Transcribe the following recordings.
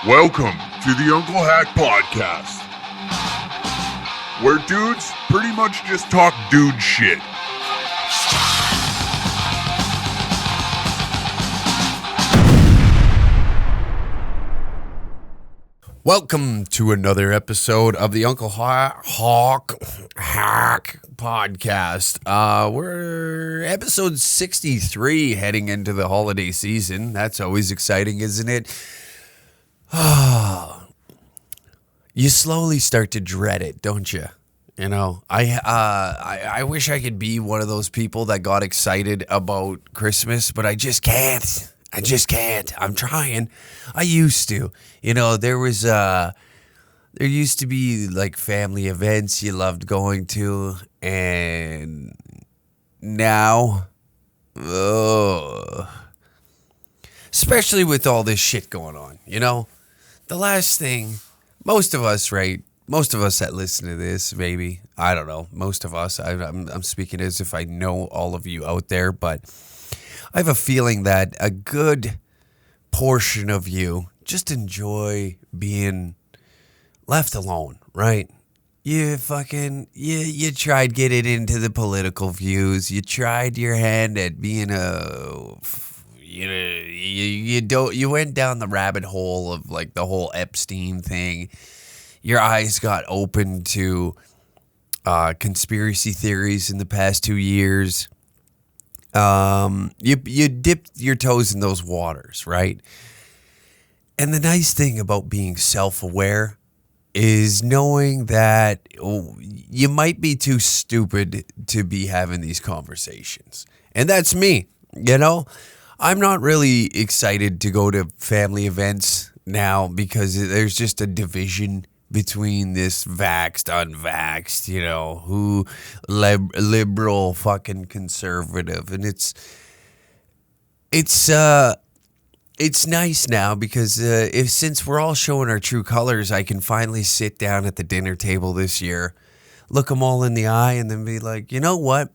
Welcome to the Uncle Hack Podcast, where dudes pretty much just talk dude shit. Welcome to another episode of the Uncle Hack Podcast. We're episode 63 heading into the holiday season. That's always exciting, isn't it? You slowly start to dread it, don't you? You know, I wish I could be one of those people that got excited about Christmas, but I just can't. I'm trying. I used to. You know, there used to be like family events you loved going to, and now, especially with all this shit going on, you know, the last thing, most of us that listen to this, maybe, I don't know, most of us, I'm speaking as if I know all of you out there, but I have a feeling that a good portion of you just enjoy being left alone, right? You tried getting into the political views. You tried your hand at being you went down the rabbit hole of like the whole Epstein thing. Your eyes got open to conspiracy theories in the past 2 years. You dipped your toes in those waters, right? And the nice thing about being self-aware is knowing that you might be too stupid to be having these conversations. And that's me, you know? I'm not really excited to go to family events now because there's just a division between this vaxxed, unvaxxed, you know, who liberal, fucking conservative. And it's nice now because since we're all showing our true colors, I can finally sit down at the dinner table this year, look them all in the eye, and then be like, you know what?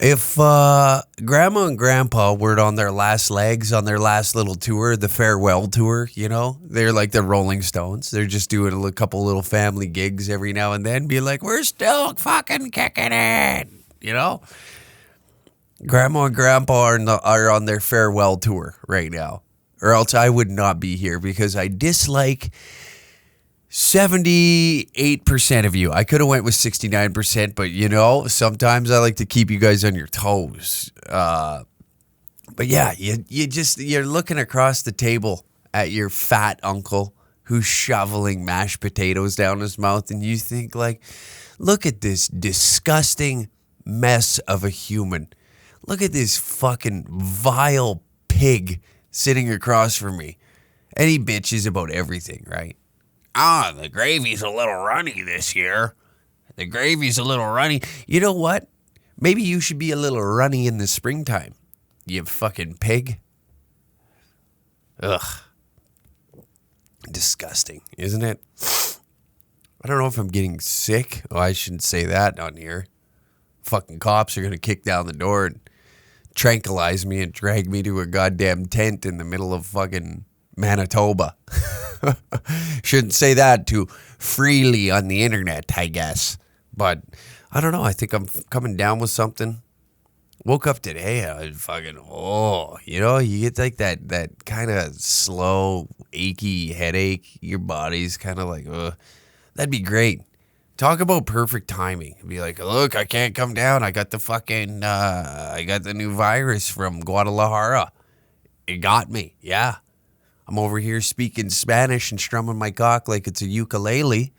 If Grandma and Grandpa were on their last legs, on their last little tour, the farewell tour, you know, they're like the Rolling Stones. They're just doing a couple little family gigs every now and then, be like, we're still fucking kicking it, you know? Grandma and Grandpa are on their farewell tour right now, or else I would not be here because I dislike 78% of you. I could have went with 69%, but you know, sometimes I like to keep you guys on your toes. But yeah, you're looking across the table at your fat uncle who's shoveling mashed potatoes down his mouth, and you think like, look at this disgusting mess of a human. Look at this fucking vile pig sitting across from me. And he bitches about everything, right? The gravy's a little runny this year. The gravy's a little runny. You know what? Maybe you should be a little runny in the springtime, you fucking pig. Ugh. Disgusting, isn't it? I don't know if I'm getting sick. Oh, I shouldn't say that on here. Fucking cops are going to kick down the door and tranquilize me and drag me to a goddamn tent in the middle of fucking Manitoba. Shouldn't say that too freely on the internet, I guess. But I don't know. I think I'm coming down with something. Woke up today. I was fucking, you know, you get like that kind of slow, achy headache. Your body's kind of like, that'd be great. Talk about perfect timing. Be like, look, I can't come down. I got the fucking, I got the new virus from Guadalajara. It got me. Yeah. I'm over here speaking Spanish and strumming my cock like it's a ukulele.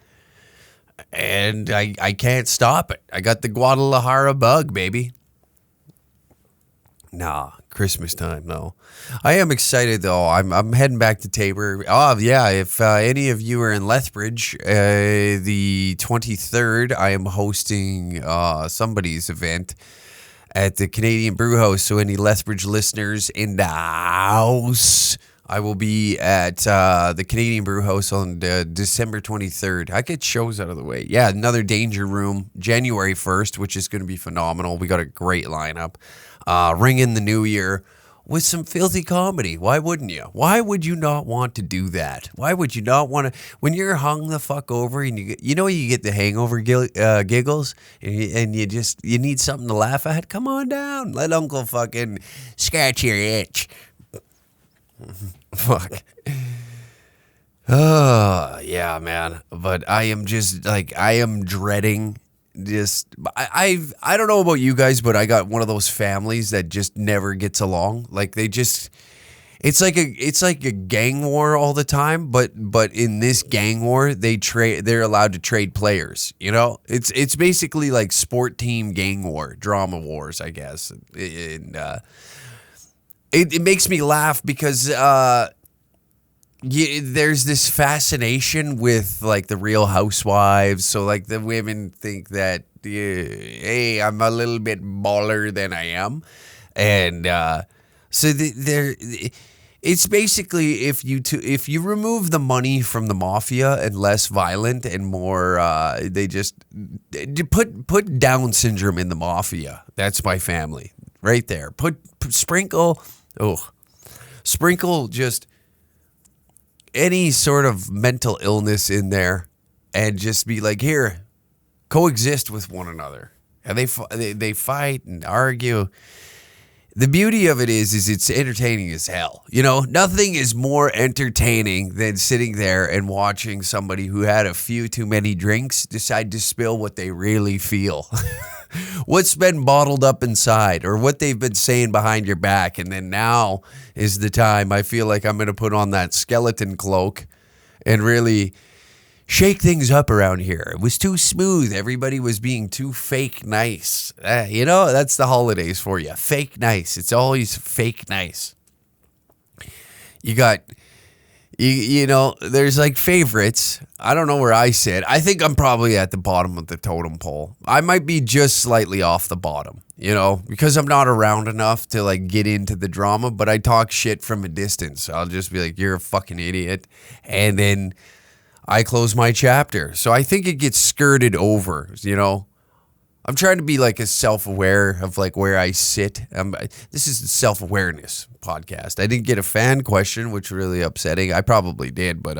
And I can't stop it. I got the Guadalajara bug, baby. Nah, Christmas time, no. I am excited, though. I'm heading back to Tabor. Oh, yeah, if any of you are in Lethbridge, the 23rd, I am hosting somebody's event at the Canadian Brew House. So any Lethbridge listeners in the house, I will be at the Canadian Brew House on December 23rd. I get shows out of the way. Yeah, another Danger Room, January 1st, which is going to be phenomenal. We got a great lineup. Ring in the new year. with some filthy comedy. Why wouldn't you? Why would you not want to do that? Why would you not want to? When you're hung the fuck over and you get the hangover giggles and you need something to laugh at. Come on down. Let Uncle fucking scratch your itch. Fuck. Oh yeah, man. But I am just like I am dreading. I don't know about you guys, but I got one of those families that just never gets along. Like it's like a gang war all the time. But in this gang war, they're allowed to trade players. You know, it's basically like sport team gang war, drama wars, I guess. And it makes me laugh because there's this fascination with like the Real Housewives. So like the women think that, hey, I'm a little bit baller than I am. And so it's basically if you remove the money from the mafia and less violent and more, they just put Down syndrome in the mafia. That's my family right there. Sprinkle just any sort of mental illness in there and just be like, here, coexist with one another. And they fight and argue. The beauty of it is it's entertaining as hell. You know, nothing is more entertaining than sitting there and watching somebody who had a few too many drinks decide to spill what they really feel. What's been bottled up inside or what they've been saying behind your back. And then now is the time I feel like I'm going to put on that skeleton cloak and really shake things up around here. It was too smooth. Everybody was being too fake nice. You know, that's the holidays for you. Fake nice. It's always fake nice. You got... You know, there's like favorites. I don't know where I sit. I think I'm probably at the bottom of the totem pole. I might be just slightly off the bottom, you know, because I'm not around enough to like get into the drama, but I talk shit from a distance. I'll just be like, you're a fucking idiot. And then I close my chapter. So I think it gets skirted over, you know. I'm trying to be like as self-aware of like where I sit. This is a self-awareness podcast. I didn't get a fan question, which was really upsetting. I probably did, but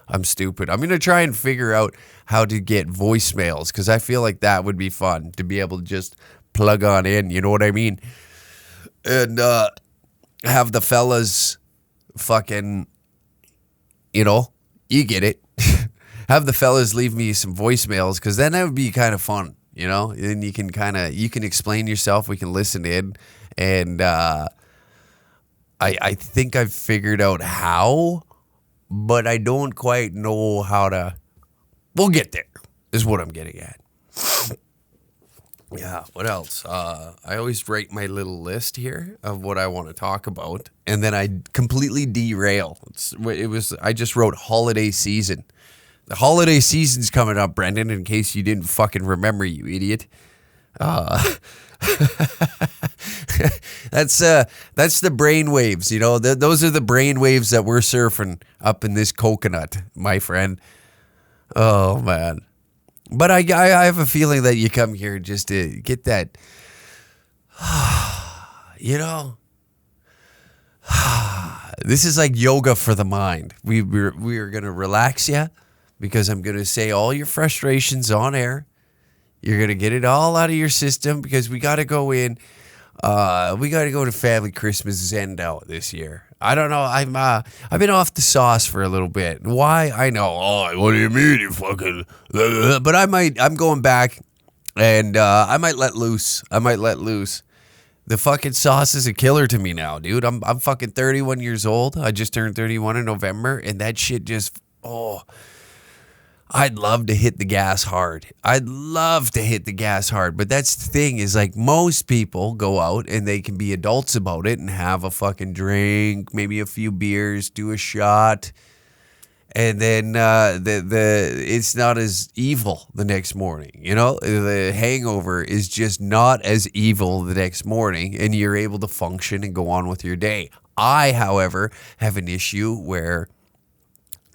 I'm stupid. I'm going to try and figure out how to get voicemails because I feel like that would be fun to be able to just plug on in. You know what I mean? And have the fellas fucking, you know, you get it. Have the fellas leave me some voicemails because then that would be kind of fun. You know, and you can explain yourself. We can listen in, and I think I've figured out how, but I don't quite know how to. We'll get there. Is what I'm getting at. Yeah. What else? I always write my little list here of what I want to talk about, and then I completely derail. I just wrote holiday season. The holiday season's coming up, Brendan, in case you didn't fucking remember, you idiot. That's the brain waves, you know. Those are the brain waves that we're surfing up in this coconut, my friend. Oh, man. But I have a feeling that you come here just to get that, you know. This is like yoga for the mind. We're going to relax you. Because I'm going to say all your frustrations on air. You're going to get it all out of your system because we got to go in. We got to go to family Christmas Zen out this year. I don't know. I've been off the sauce for a little bit. Why? I know. Oh, what do you mean you fucking... But I'm going back and I might let loose. The fucking sauce is a killer to me now, dude. I'm fucking 31 years old. I just turned 31 in November and that shit just... I'd love to hit the gas hard. But that's the thing is like most people go out and they can be adults about it and have a fucking drink, maybe a few beers, do a shot. And then it's not as evil the next morning. You know, the hangover is just not as evil the next morning and you're able to function and go on with your day. I, however, have an issue where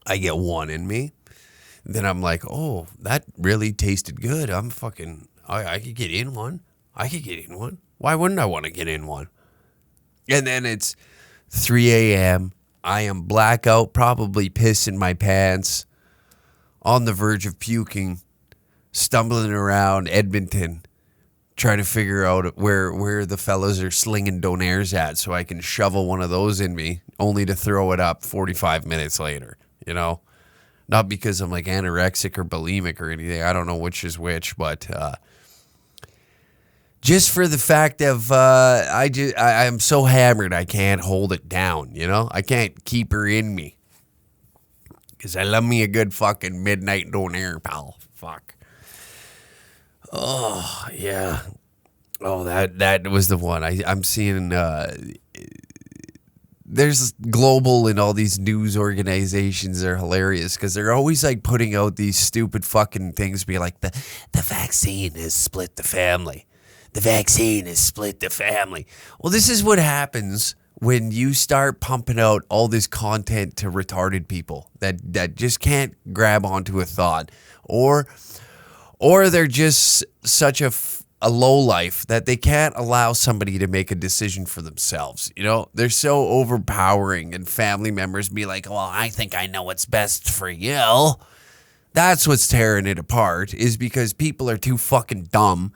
I get one in me. Then I'm like, oh, that really tasted good. I could get in one. Why wouldn't I want to get in one? And then it's 3 a.m. I am blackout, probably pissing my pants, on the verge of puking, stumbling around Edmonton, trying to figure out where the fellas are slinging donaires at so I can shovel one of those in me, only to throw it up 45 minutes later, you know? Not because I'm like anorexic or bulimic or anything. I don't know which is which, but just for the fact of I'm so hammered I can't hold it down, you know? I can't keep her in me. Because I love me a good fucking midnight donaire, pal. Fuck. Oh, yeah. Oh, that was the one. I'm seeing there's global and all these news organizations are hilarious because they're always like putting out these stupid fucking things, be like the vaccine has split the family. The vaccine has split the family. Well, this is what happens when you start pumping out all this content to retarded people that just can't grab onto a thought, or they're just such a low life that they can't allow somebody to make a decision for themselves. You know, they're so overpowering, and family members be like, well, I think I know what's best for you. That's what's tearing it apart, is because people are too fucking dumb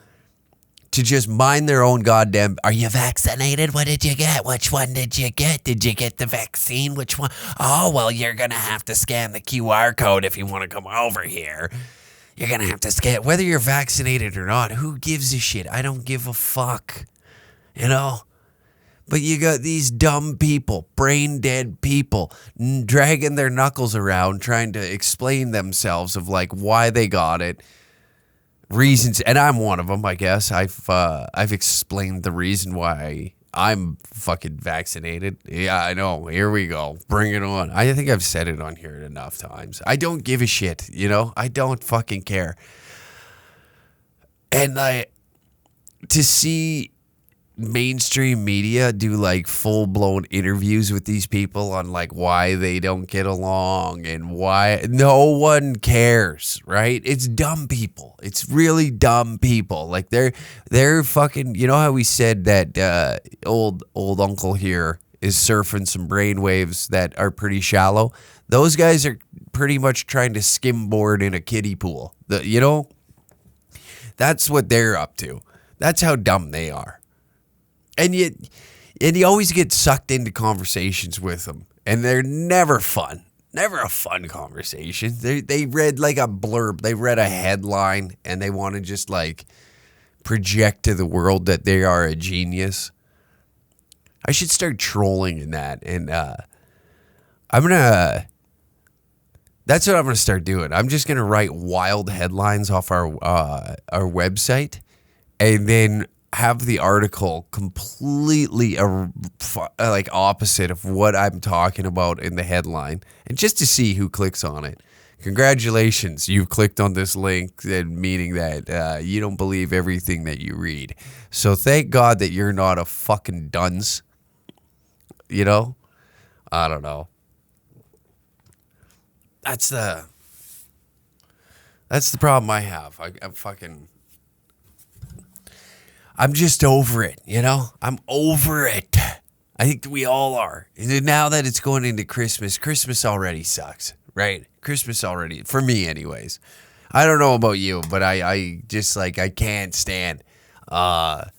to just mind their own goddamn. Are you vaccinated? What did you get? Which one did you get? Did you get the vaccine? Which one? Oh, well, you're going to have to scan the QR code if you want to come over here. You're going to have to scan, whether you're vaccinated or not. Who gives a shit? I don't give a fuck, you know? But you got these dumb people, brain dead people, dragging their knuckles around, trying to explain themselves of like why they got it, reasons. And I'm one of them, I guess. I've explained the reason why I'm fucking vaccinated. Yeah, I know. Here we go. Bring it on. I think I've said it on here enough times. I don't give a shit, you know? I don't fucking care. And to see mainstream media do like full-blown interviews with these people on like why they don't get along and why no one cares, right? It's dumb people. It's really dumb people. Like they're fucking, you know how we said that old uncle here is surfing some brainwaves that are pretty shallow? Those guys are pretty much trying to skimboard in a kiddie pool. You know? That's what they're up to. That's how dumb they are. And you always get sucked into conversations with them, and they're never fun. Never a fun conversation. They read like a blurb. They read a headline, and they want to just like project to the world that they are a genius. I should start trolling in that, and that's what I'm gonna start doing. I'm just gonna write wild headlines off our website, and then have the article completely like opposite of what I'm talking about in the headline, and just to see who clicks on it. Congratulations, you've clicked on this link, meaning that you don't believe everything that you read. So thank God that you're not a fucking dunce. You know? I don't know. That's the problem I have. I'm just over it, you know? I'm over it. I think we all are. And now that it's going into Christmas already sucks, right? Christmas already, for me anyways. I don't know about you, but I just like, I can't stand. I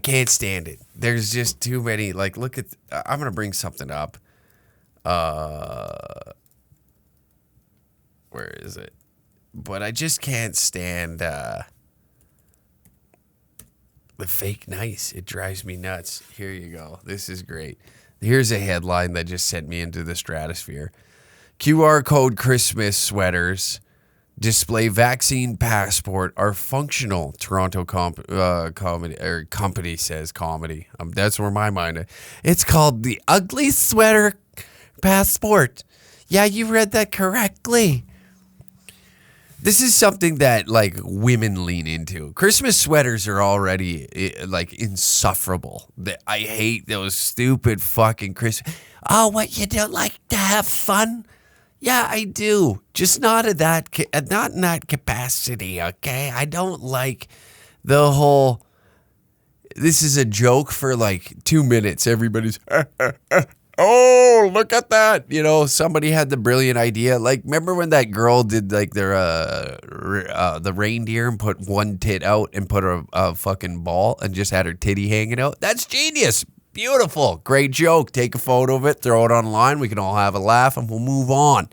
can't stand it. There's just too many, like, look at, I'm going to bring something up. Where is it? But I just can't stand, the fake nice. It drives me nuts. Here you go. This is great. Here's a headline that just sent me into the stratosphere. QR code Christmas sweaters display vaccine passport are functional. Toronto company says comedy. That's where my mind is. It's called the ugly sweater passport. Yeah, you read that correctly. This is something that, like, women lean into. Christmas sweaters are already, like, insufferable. I hate those stupid fucking Christmas. Oh, what, you don't like to have fun? Yeah, I do. Just not in that capacity, okay? I don't like the whole, this is a joke for like 2 minutes. Everybody's, oh, look at that. You know, somebody had the brilliant idea. Like, remember when that girl did like the reindeer and put one tit out and put a fucking ball and just had her titty hanging out? That's genius. Beautiful. Great joke. Take a photo of it, throw it online. We can all have a laugh and we'll move on.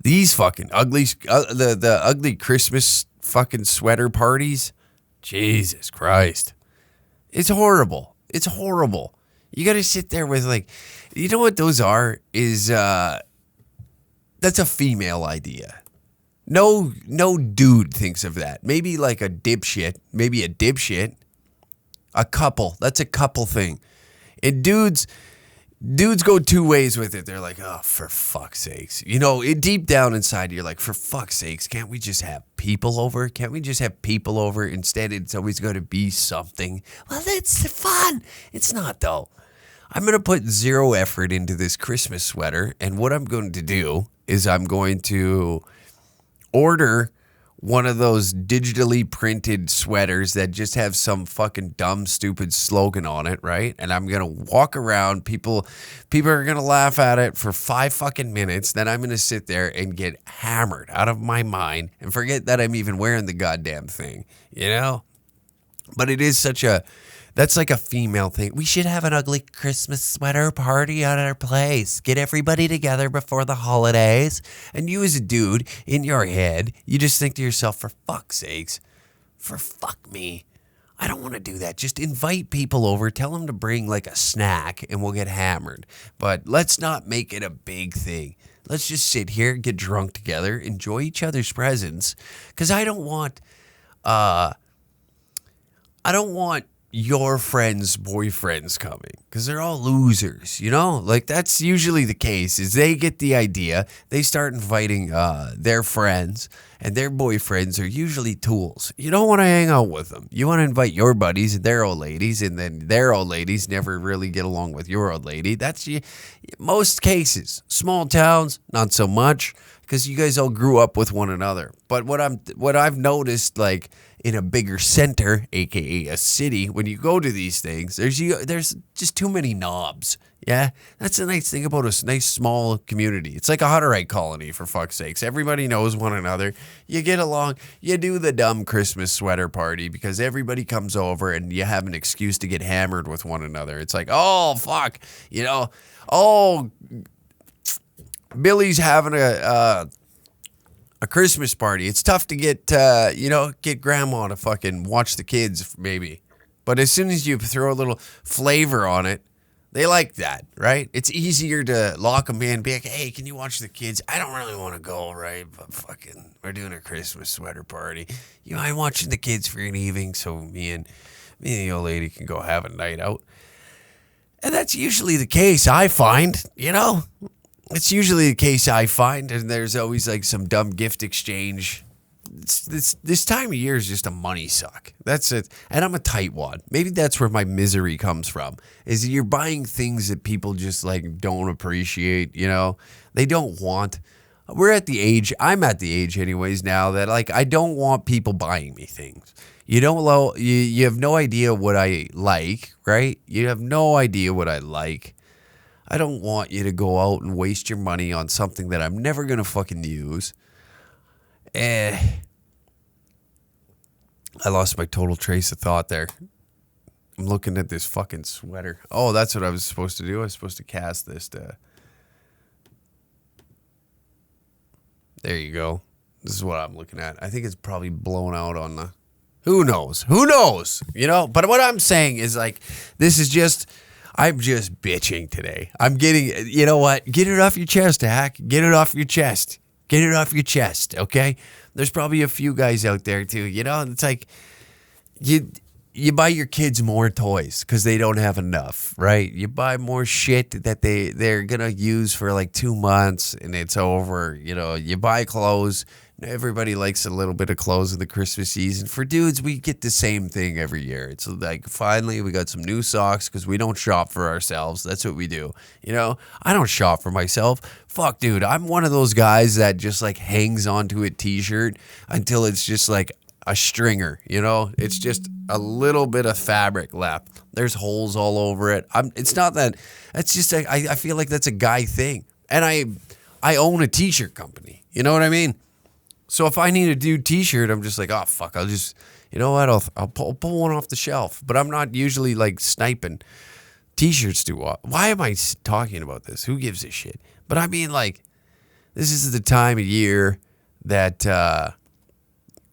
These fucking ugly, the ugly Christmas fucking sweater parties. Jesus Christ. It's horrible. It's horrible. You got to sit there with like, you know what those are is, that's a female idea. No dude thinks of that. Maybe like a dipshit, a couple. That's a couple thing. And dudes go two ways with it. They're like, oh, for fuck's sakes. You know, deep down inside, you're like, for fuck's sakes, can't we just have people over? Can't we just have people over? Instead, it's always going to be something. Well, it's fun. It's not, though. I'm going to put zero effort into this Christmas sweater. And what I'm going to do is I'm going to order one of those digitally printed sweaters that just have some fucking dumb, stupid slogan on it, right? And I'm going to walk around. People are going to laugh at it for 5 fucking minutes. Then I'm going to sit there and get hammered out of my mind and forget that I'm even wearing the goddamn thing, you know? But it is that's like a female thing. We should have an ugly Christmas sweater party at our place. Get everybody together before the holidays. And you as a dude, in your head, you just think to yourself, for fuck's sakes, for fuck me, I don't want to do that. Just invite people over, tell them to bring like a snack, and we'll get hammered. But let's not make it a big thing. Let's just sit here, get drunk together, enjoy each other's presence. Because I don't want your friends' boyfriends coming because they're all losers, you know? Like, that's usually the case is they get the idea, they start inviting their friends, and their boyfriends are usually tools. You don't want to hang out with them. You want to invite your buddies and their old ladies, and then their old ladies never really get along with your old lady. That's most cases. Small towns, not so much, because you guys all grew up with one another. But what I've noticed, like, in a bigger center, aka a city, when you go to these things, there's just too many knobs. Yeah, that's the nice thing about a nice small community. It's like a Hutterite colony, for fuck's sakes. Everybody knows one another. You get along. You do the dumb Christmas sweater party because everybody comes over and you have an excuse to get hammered with one another. It's like, oh fuck, you know, oh, Billy's having a Christmas party. It's tough to get grandma to fucking watch the kids, maybe. But as soon as you throw a little flavor on it, they like that, right? It's easier to lock them in and be like, hey, can you watch the kids? I don't really want to go, right? But fucking, we're doing a Christmas sweater party. You mind watching the kids for an evening so me and the old lady can go have a night out? And that's usually the case, I find, you know? It's usually the case I find, and there's always like some dumb gift exchange. This time of year is just a money suck. That's it. And I'm a tightwad. Maybe that's where my misery comes from, is you're buying things that people just like don't appreciate, you know? They don't want. I'm at the age anyways now that like I don't want people buying me things. You have no idea what I like, right? You have no idea what I like. I don't want you to go out and waste your money on something that I'm never going to fucking use. I lost my total trace of thought there. I'm looking at this fucking sweater. Oh, that's what I was supposed to do. I was supposed to cast this to... There you go. This is what I'm looking at. I think it's probably blown out on the... Who knows? You know? But what I'm saying is like, this is just... I'm just bitching today. I'm getting, you know what? Get it off your chest, Hack. Get it off your chest. Get it off your chest, okay? There's probably a few guys out there too, you know? It's like, you buy your kids more toys because they don't have enough, right? You buy more shit that they're going to use for like 2 months and it's over. You know, you buy clothes. Everybody likes a little bit of clothes in the Christmas season. For dudes, we get the same thing every year. It's like, finally, we got some new socks because we don't shop for ourselves. That's what we do. You know, I don't shop for myself. Fuck, dude, I'm one of those guys that just like hangs onto a t-shirt until it's just like a stringer, you know? It's just a little bit of fabric left. There's holes all over it. It's not that. It's just I feel like that's a guy thing. And I own a t-shirt company. You know what I mean? So if I need a dude t-shirt, I'm just like, oh fuck, I'll just, you know what? I'll pull one off the shelf. But I'm not usually like sniping t-shirts too often. Why am I talking about this? Who gives a shit? But I mean, like, this is the time of year that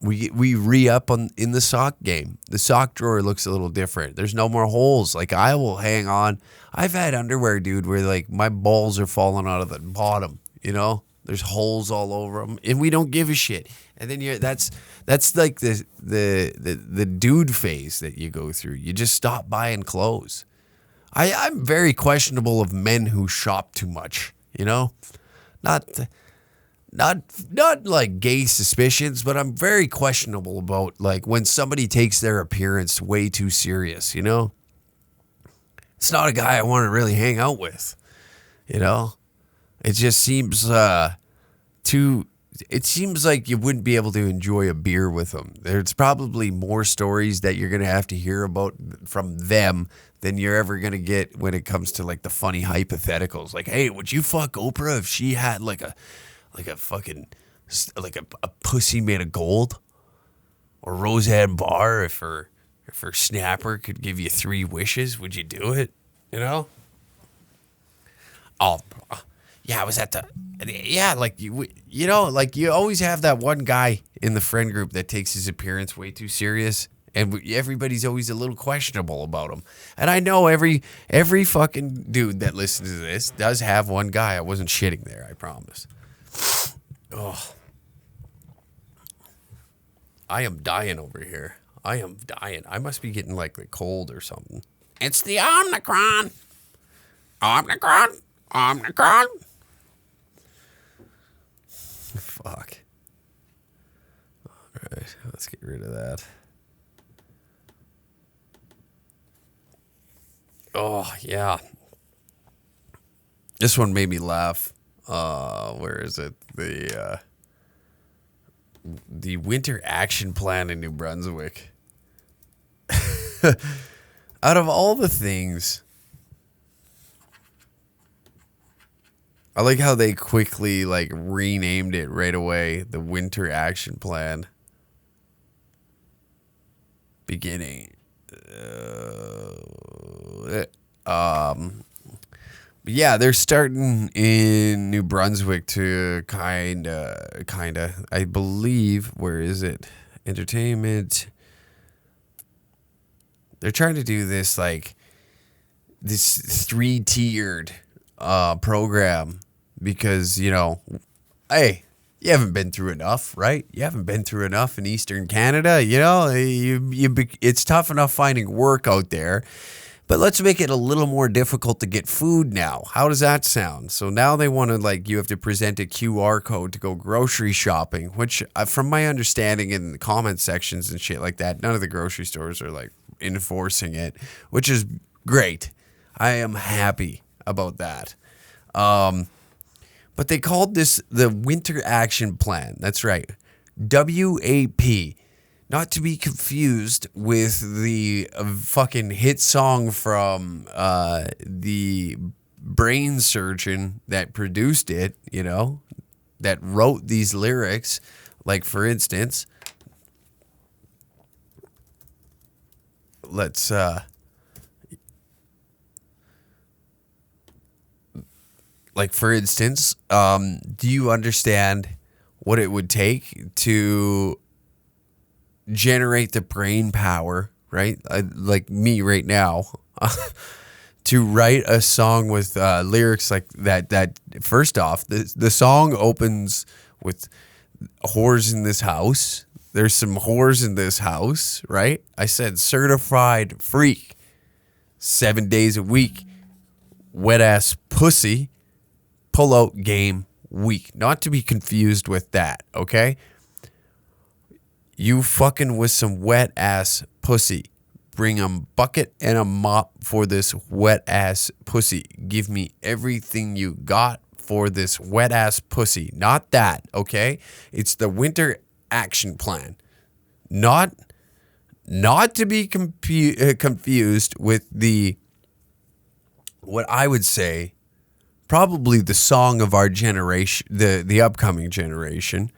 we re-up in the sock game. The sock drawer looks a little different. There's no more holes. Like, I will hang on. I've had underwear, dude, where like my balls are falling out of the bottom. You know, there's holes all over them, and we don't give a shit. And then that's like the dude phase that you go through. You just stop buying clothes. I'm very questionable of men who shop too much. You know, not like gay suspicions, but I'm very questionable about like when somebody takes their appearance way too serious, you know? It's not a guy I want to really hang out with, you know? It just seems it seems like you wouldn't be able to enjoy a beer with them. There's probably more stories that you're going to have to hear about from them than you're ever going to get when it comes to like the funny hypotheticals. Like, hey, would you fuck Oprah if she had like a fucking, like a pussy made of gold? Or Roseanne Barr, if her snapper could give you 3 wishes, would you do it? You know? Oh, yeah, I was at like you know, like you always have that one guy in the friend group that takes his appearance way too serious. And everybody's always a little questionable about him. And I know every fucking dude that listens to this does have one guy. I wasn't shitting there, I promise. Oh, I am dying over here. I am dying. I must be getting like the cold or something. It's the Omicron. Omicron. Fuck. All right, let's get rid of that. Oh, yeah. This one made me laugh. Where is it? The winter action plan in New Brunswick. Out of all the things, I like how they quickly like renamed it right away. The winter action plan. Beginning. But yeah, they're starting in New Brunswick to kind of, I believe, where is it? Entertainment. They're trying to do this like this 3-tiered program because, you know, hey, you haven't been through enough, right? You haven't been through enough in Eastern Canada. You know, it's tough enough finding work out there. But let's make it a little more difficult to get food now. How does that sound? So now they want to, like, you have to present a QR code to go grocery shopping, which from my understanding in the comment sections and shit like that, none of the grocery stores are, like, enforcing it, which is great. I am happy about that. But they called this the Winter Action Plan. That's right. WAP. Not to be confused with the fucking hit song from the brain surgeon that produced it, you know, that wrote these lyrics. Like, for instance, let's do you understand what it would take to generate the brain power, right? Like me right now, to write a song with lyrics like that. First off, the song opens with whores in this house. There's some whores in this house, right? I said certified freak, 7 days a week, wet ass pussy, pull out game week. Not to be confused with that, okay? You fucking with some wet ass pussy. Bring a bucket and a mop for this wet ass pussy. Give me everything you got for this wet ass pussy. Not that, okay? It's the winter action plan. Not not to be confused with what I would say, probably the song of our generation, the upcoming generation.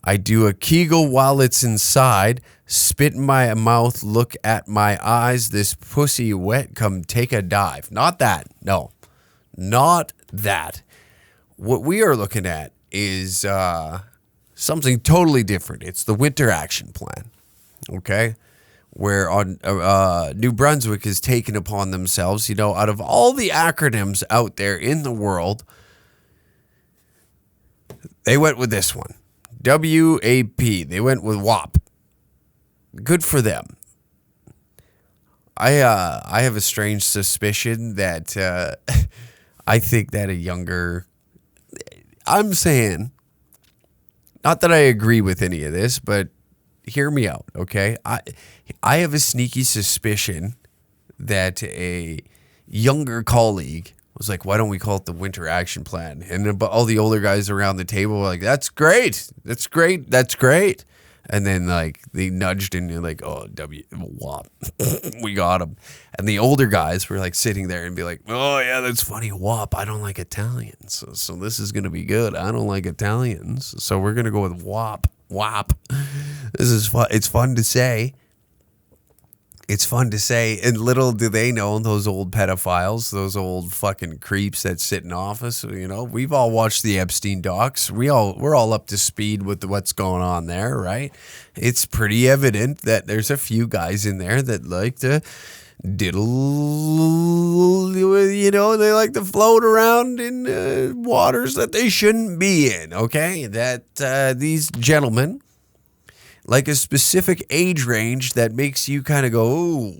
I do a Kegel while it's inside, spit in my mouth, look at my eyes, this pussy wet, come take a dive. Not that, no, not that. What we are looking at is something totally different. It's the Winter Action Plan, okay? Where on New Brunswick has taken upon themselves, out of all the acronyms out there in the world, they went with this one. WAP. They went with WAP. Good for them. I have a strange suspicion that I think that I'm saying, not that I agree with any of this, but hear me out, okay? I have a sneaky suspicion that a younger colleague was like, why don't we call it the Winter Action Plan? And all the older guys around the table were like, that's great. That's great. That's great. And then they nudged and you're like, oh, WAP. We got him. And the older guys were sitting there and be like, oh yeah, that's funny. WAP. I don't like Italians. So this is going to be good. I don't like Italians. So we're going to go with WAP. WAP. This is fun. It's fun to say. It's fun to say, and little do they know, those old pedophiles, those old fucking creeps that sit in office, we've all watched the Epstein docs. We're all up to speed with what's going on there, right? It's pretty evident that there's a few guys in there that like to diddle, they like to float around in waters that they shouldn't be in, okay? That these gentlemen, like a specific age range that makes you kind of go, oh,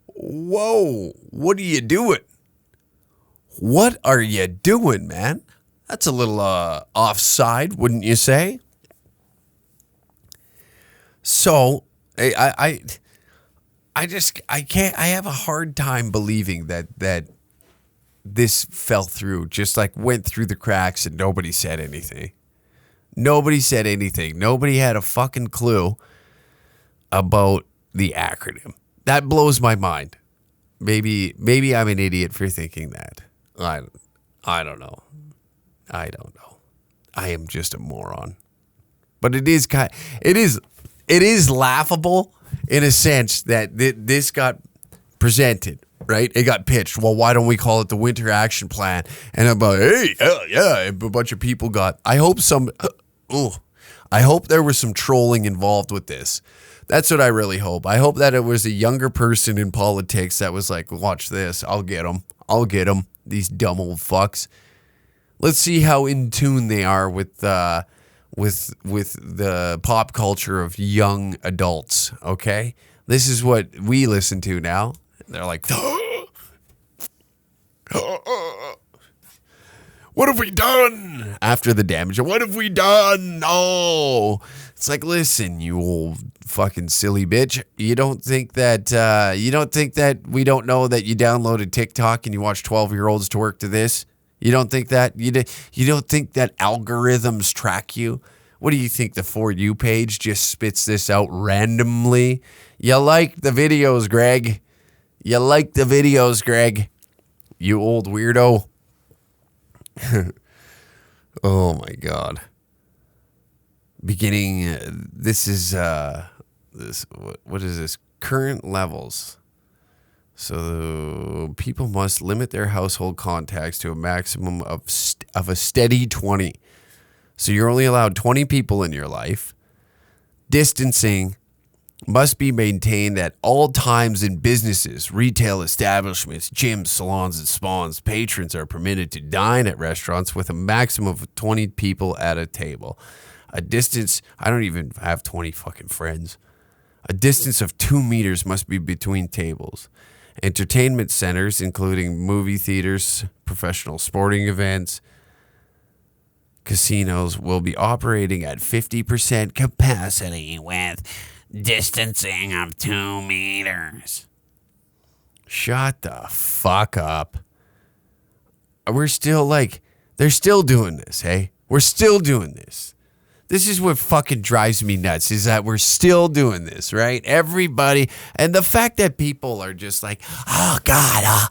whoa, what are you doing? What are you doing, man? That's a little offside, wouldn't you say? So I have a hard time believing that this fell through, just went through the cracks and nobody said anything. Nobody said anything. Nobody had a fucking clue about the acronym. That blows my mind. Maybe I'm an idiot for thinking that. I don't know. I am just a moron. But it is laughable in a sense that this got presented, right? It got pitched. Well, why don't we call it the Winter Action Plan? And I'm like, hey, yeah, a bunch of people got. I hope there was some trolling involved with this. That's what I really hope. I hope that it was a younger person in politics that was like, watch this. I'll get them. These dumb old fucks. Let's see how in tune they are with the pop culture of young adults. Okay, this is what we listen to now. They're like, what have we done after the damage? What have we done? Oh, it's like, listen, you old fucking silly bitch. You don't think that we don't know that you downloaded TikTok and you watch 12-year-olds twerk to this? You don't think that? You don't think that algorithms track you? What do you think? The For You page just spits this out randomly? You like the videos, Greg. You like the videos, Greg. You old weirdo. Oh my God. Beginning, this is, what is this? Current levels. So people must limit their household contacts to a maximum of a steady 20. So you're only allowed 20 people in your life. Distancing must be maintained at all times in businesses, retail establishments, gyms, salons, and spas. Patrons are permitted to dine at restaurants with a maximum of 20 people at a table. A distance, I don't even have 20 fucking friends. A distance of 2 meters must be between tables. Entertainment centers, including movie theaters, professional sporting events, casinos, will be operating at 50% capacity with distancing of 2 meters. Shut the fuck up. We're still they're still doing this, hey? We're still doing this. This is what fucking drives me nuts, is that we're still doing this, right? Everybody, and the fact that people are just like, oh God,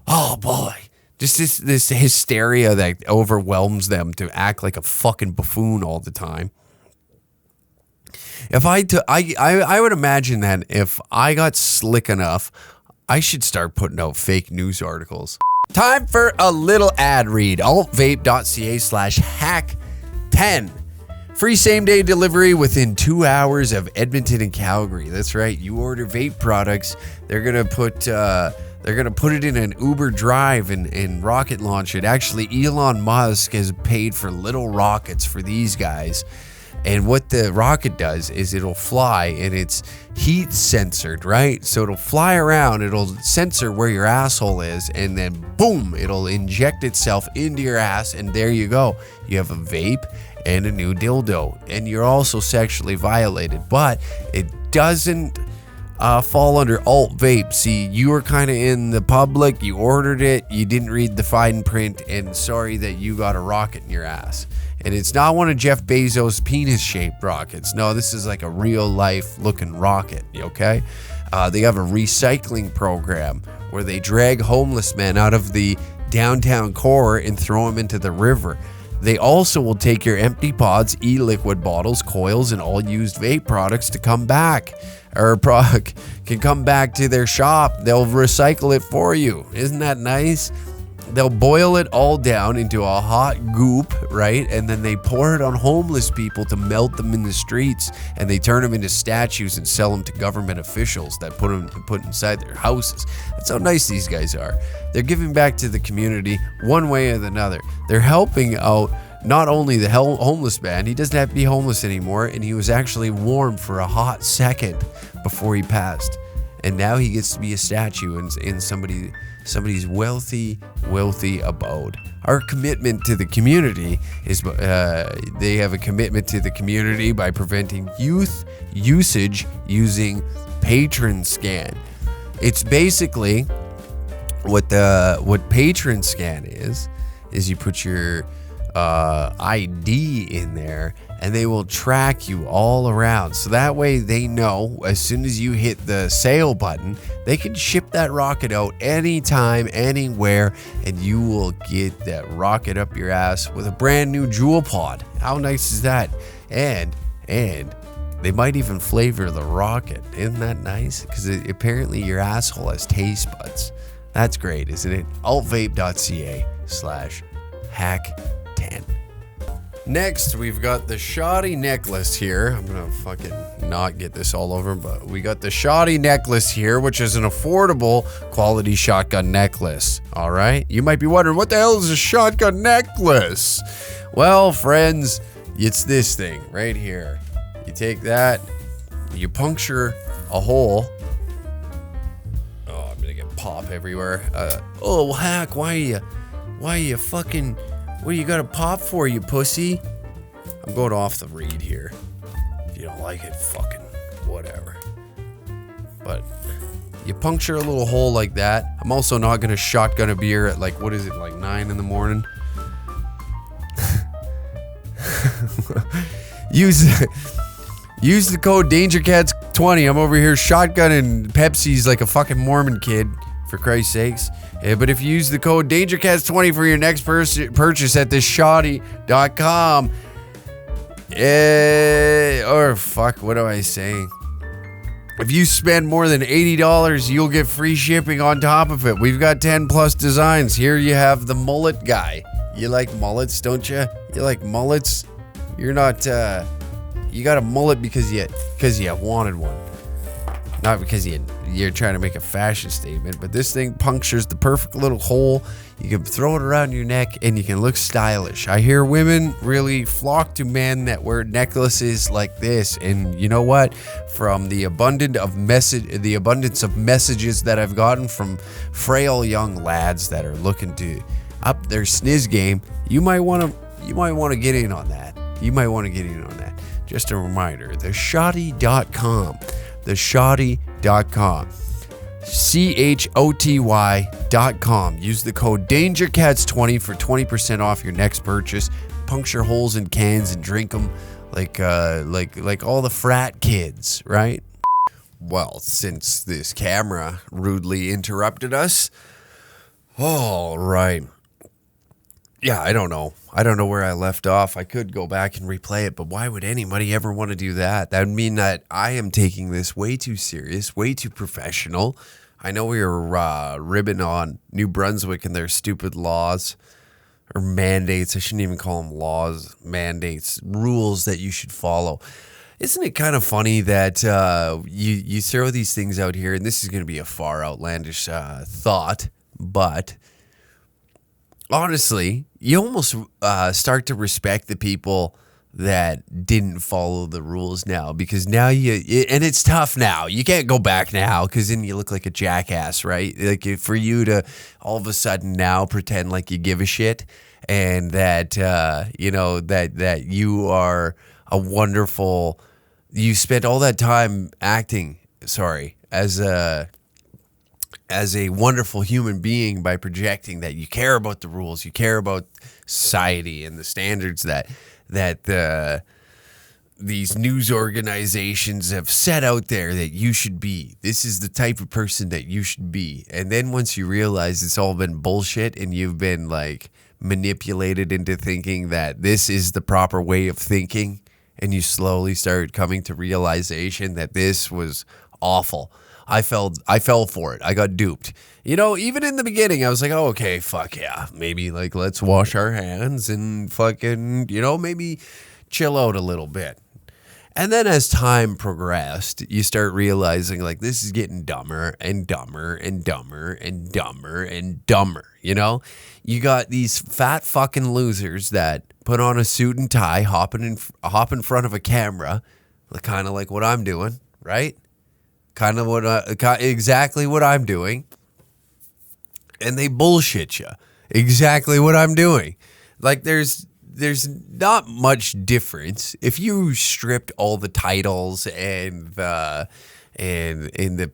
oh boy. Just this hysteria that overwhelms them to act like a fucking buffoon all the time. If I would imagine that if I got slick enough, I should start putting out fake news articles. Time for a little ad read. altvape.ca/hack10. Free same-day delivery within 2 hours of Edmonton and Calgary. That's right. You order vape products, they're gonna put it in an Uber Drive and rocket launch it. Actually, Elon Musk has paid for little rockets for these guys. And what the rocket does is it'll fly, and it's heat censored, right? So it'll fly around, it'll censor where your asshole is, and then boom, it'll inject itself into your ass, and there you go. You have a vape and a new dildo, and you're also sexually violated, but it doesn't fall under alt vape. See, you were kind of in the public, you ordered it, you didn't read the fine print, and sorry that you got a rocket in your ass. And it's not one of Jeff Bezos' penis-shaped rockets. No, this is like a real-life looking rocket, okay? They have a recycling program where they drag homeless men out of the downtown core and throw them into the river. They also will take your empty pods, e-liquid bottles, coils, and all used vape products to come back, or can come back to their shop. They'll recycle it for you. Isn't that nice? They'll boil it all down into a hot goop, right? And then they pour it on homeless people to melt them in the streets, and they turn them into statues and sell them to government officials that put inside their houses. That's how nice these guys are. They're giving back to the community one way or another. They're helping out not only the homeless man, he doesn't have to be homeless anymore, and he was actually warm for a hot second before he passed. And now he gets to be a statue in somebody's wealthy abode. Our commitment to the community is they have a commitment to the community by preventing youth usage using Patron Scan. It's basically what Patron Scan is you put your ID in there, and they will track you all around. So that way they know as soon as you hit the sale button, they can ship that rocket out anytime, anywhere, and you will get that rocket up your ass with a brand new jewel pod. How nice is that? And they might even flavor the rocket. Isn't that nice? Because apparently your asshole has taste buds. That's great, isn't it? altvape.ca/hack10. Next, we've got the shoddy necklace here. I'm gonna fucking not get this all over, but we got the shoddy necklace here, which is an affordable quality shotgun necklace. All right, you might be wondering, what the hell is a shotgun necklace? Well, friends, it's this thing right here. You take that, you puncture a hole. Oh, I'm gonna get pop everywhere. Oh, hack, why are you fucking... What do you got a pop for, you pussy? I'm going off the read here. If you don't like it, fucking whatever. But you puncture a little hole like that. I'm also not going to shotgun a beer at like 9 in the morning? Use the code DangerCats20. I'm over here shotgunning Pepsi's like a fucking Mormon kid, for Christ's sakes. But if you use the code DangerCats20 for your next purchase at thisshoddy.com, what am I saying? If you spend more than $80, you'll get free shipping on top of it. We've got 10 plus designs. Here you have the mullet guy. You like mullets, don't you? You like mullets? You're not, you got a mullet because you wanted one. Not because you're trying to make a fashion statement, but this thing punctures the perfect little hole. You can throw it around your neck and you can look stylish. I hear women really flock to men that wear necklaces like this. And you know what? From the abundance of messages that I've gotten from frail young lads that are looking to up their sniz game, you might want to get in on that. Just a reminder, theshotty.com. theshotty.com. CHOTY.com. Use the code DangerCats20 for 20% off your next purchase. puncture holes in cans and drink them like all the frat kids, right? Well, since this camera rudely interrupted us, all right. Yeah, I don't know. I don't know where I left off. I could go back and replay it, but why would anybody ever want to do that? That would mean that I am taking this way too serious, way too professional. I know we were ribbing on New Brunswick and their stupid laws or mandates. I shouldn't even call them laws, mandates, rules that you should follow. Isn't it kind of funny that you throw these things out here, and this is going to be a far outlandish thought, but honestly, you almost start to respect the people that didn't follow the rules now, because now and it's tough now. You can't go back now because then you look like a jackass, right? Like for you to all of a sudden now pretend like you give a shit and that that you are a wonderful. You spent all that time acting, as a wonderful human being by projecting that you care about the rules, you care about society and the standards that these news organizations have set out there that you should be. This is the type of person that you should be. And then once you realize it's all been bullshit and you've been like manipulated into thinking that this is the proper way of thinking, and you slowly start coming to realization that this was awful. I fell for it. I got duped. Even in the beginning, I was like, oh, okay, fuck yeah. Maybe like let's wash our hands and fucking, maybe chill out a little bit. And then as time progressed, you start realizing like this is getting dumber and dumber and dumber and dumber and dumber. You got these fat fucking losers that put on a suit and tie, hop in front of a camera, kind of like what I'm doing, right? Kind of exactly what I'm doing. And they bullshit you. Exactly what I'm doing. Like there's not much difference if you stripped all the titles and the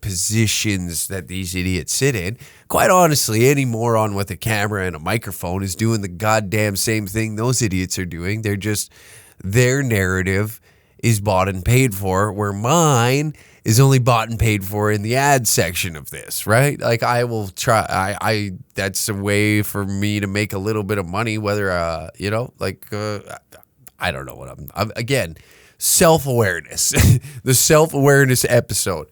positions that these idiots sit in. Quite honestly, any moron with a camera and a microphone is doing the goddamn same thing those idiots are doing. Their narrative is bought and paid for, where mine is only bought and paid for in the ad section of this, right? Like I will try, that's a way for me to make a little bit of money, whether, I don't know what I'm again, self-awareness, the self-awareness episode.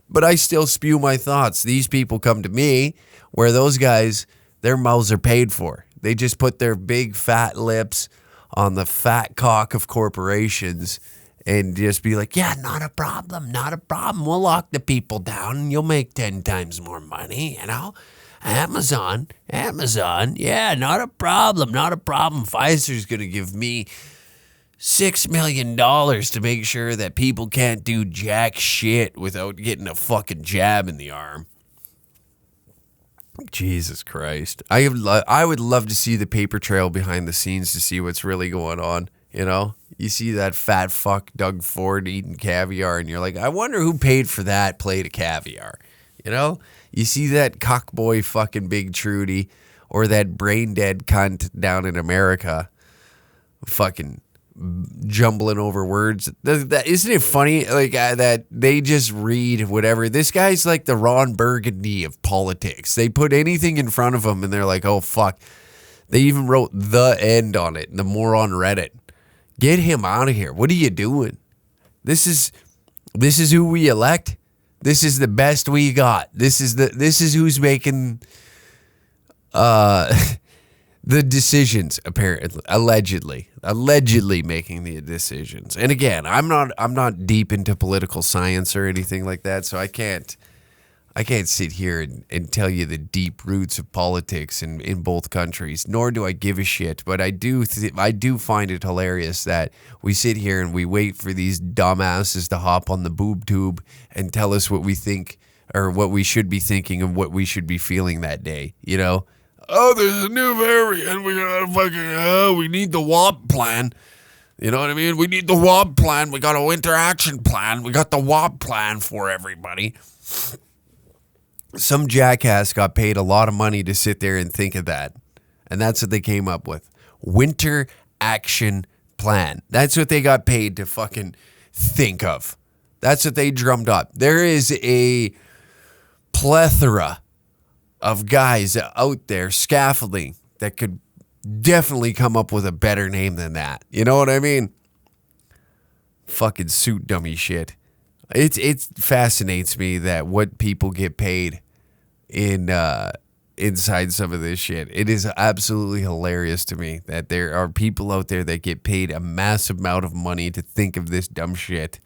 But I still spew my thoughts. These people come to me where those guys, their mouths are paid for. They just put their big fat lips on the fat cock of corporations and just be like, yeah, not a problem. We'll lock the people down and you'll make 10 times more money, Amazon, yeah, not a problem. Pfizer's going to give me $6 million to make sure that people can't do jack shit without getting a fucking jab in the arm. Jesus Christ. I would love to see the paper trail behind the scenes to see what's really going on, You see that fat fuck Doug Ford eating caviar and you're like, I wonder who paid for that plate of caviar, You see that cockboy fucking Big Trudy or that brain dead cunt down in America fucking jumbling over words. Isn't it funny that they just read whatever? This guy's like the Ron Burgundy of politics. They put anything in front of him and they're like, oh fuck. They even wrote the end on it. And the moron read it. Get him out of here. What are you doing? This is who we elect. This is the best we got. This is who's making the decisions, apparently, allegedly making the decisions. And again, I'm not deep into political science or anything like that, so I can't sit here and tell you the deep roots of politics in both countries, nor do I give a shit. But I do find it hilarious that we sit here and we wait for these dumbasses to hop on the boob tube and tell us what we think or what we should be thinking and what we should be feeling that day, Oh, there's a new variant. We gotta we need the WAP plan. You know what I mean? We need the WAP plan. We got a winter action plan. We got the WAP plan for everybody. Some jackass got paid a lot of money to sit there and think of that. And that's what they came up with. Winter action plan. That's what they got paid to fucking think of. That's what they drummed up. There is a plethora of guys out there scaffolding that could definitely come up with a better name than that. You know what I mean? Fucking suit dummy shit. It fascinates me that what people get paid in inside some of this shit. It is absolutely hilarious to me that there are people out there that get paid a massive amount of money to think of this dumb shit.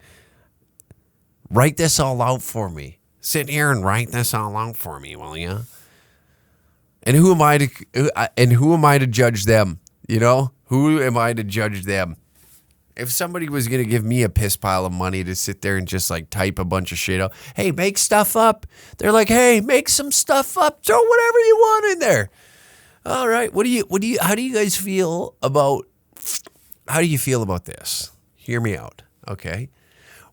Write this all out for me. Sit here and write this all out for me, will you? And who am I to judge them? You know, who am I to judge them? If somebody was going to give me a piss pile of money to sit there and just like type a bunch of shit out, hey, make stuff up. They're like, hey, make some stuff up. Throw whatever you want in there. All right. How do you guys feel about this? Hear me out. Okay.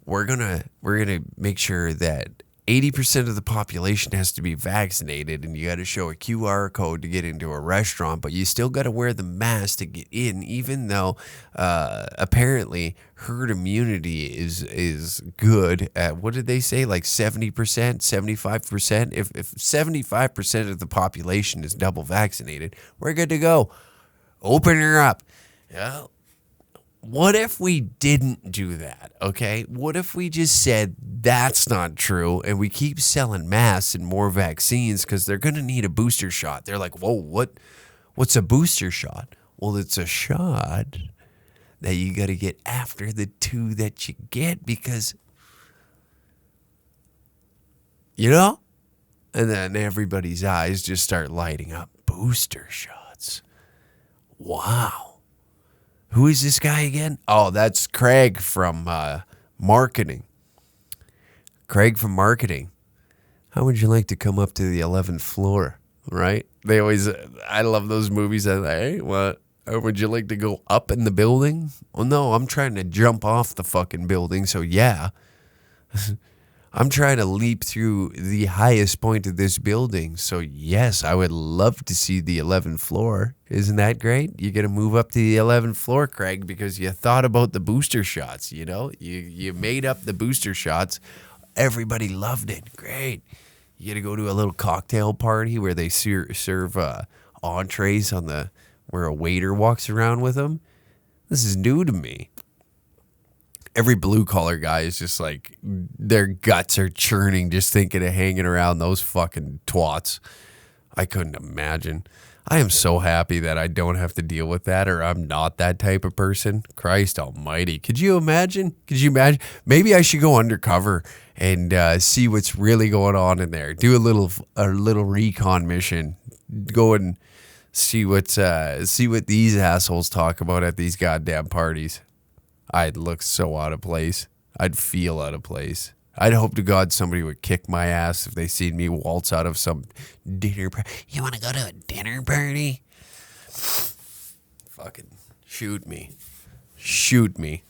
We're going to make sure that 80% of the population has to be vaccinated, and you got to show a QR code to get into a restaurant, but you still got to wear the mask to get in, even though apparently herd immunity is good at, what did they say, like 70%, 75%? If 75% of the population is double vaccinated, we're good to go. Open her up. Yeah. What if we didn't do that, okay? What if we just said that's not true and we keep selling masks and more vaccines because they're going to need a booster shot? They're like, whoa, what's a booster shot? Well, it's a shot that you got to get after the 2 that you get because, you know? And then everybody's eyes just start lighting up. Booster shots. Wow. Who is this guy again? Oh, that's Craig from marketing. Craig from marketing. How would you like to come up to the 11th floor? Right? They always, I love those movies. I'm like, hey, what? Or would you like to go up in the building? Well, no, I'm trying to jump off the fucking building. So yeah, I'm trying to leap through the highest point of this building. So yes, I would love to see the 11th floor. Isn't that great? You're going to move up to the 11th floor, Craig, because you thought about the booster shots, you know? You made up the booster shots. Everybody loved it. Great. You got to go to a little cocktail party where they serve entrees where a waiter walks around with them. This is new to me. Every blue-collar guy is just like, their guts are churning just thinking of hanging around those fucking twats. I couldn't imagine. I am so happy that I don't have to deal with that, or I'm not that type of person. Christ almighty. Could you imagine? Maybe I should go undercover and see what's really going on in there. Do a little recon mission. Go and see what these assholes talk about at these goddamn parties. I'd look so out of place. I'd feel out of place. I'd hope to God somebody would kick my ass if they seen me waltz out of some dinner party. You want to go to a dinner party? Fucking shoot me. Shoot me.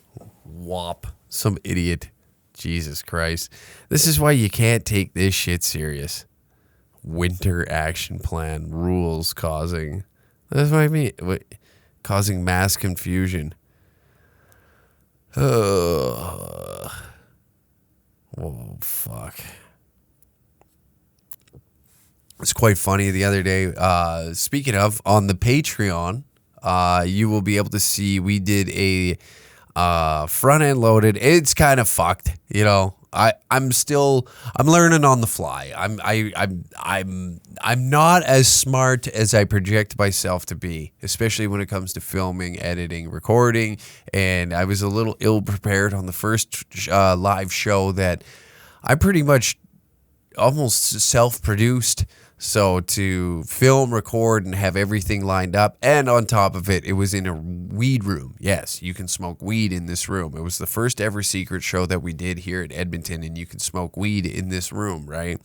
Whop. Some idiot. Jesus Christ. This is why you can't take this shit serious. Winter action plan. Rules causing. That's what I mean. Causing mass confusion. Oh, fuck. It's quite funny the other day. Speaking of, on the Patreon, you will be able to see we did a front end loaded. It's kind of fucked, you know. I'm learning on the fly. I'm not as smart as I project myself to be, especially when it comes to filming, editing, recording. And I was a little ill prepared on the first live show that I pretty much almost self-produced. So to film, record, and have everything lined up, and on top of it, it was in a weed room. Yes, you can smoke weed in this room. It was the first ever secret show that we did here at Edmonton, and you can smoke weed in this room, right?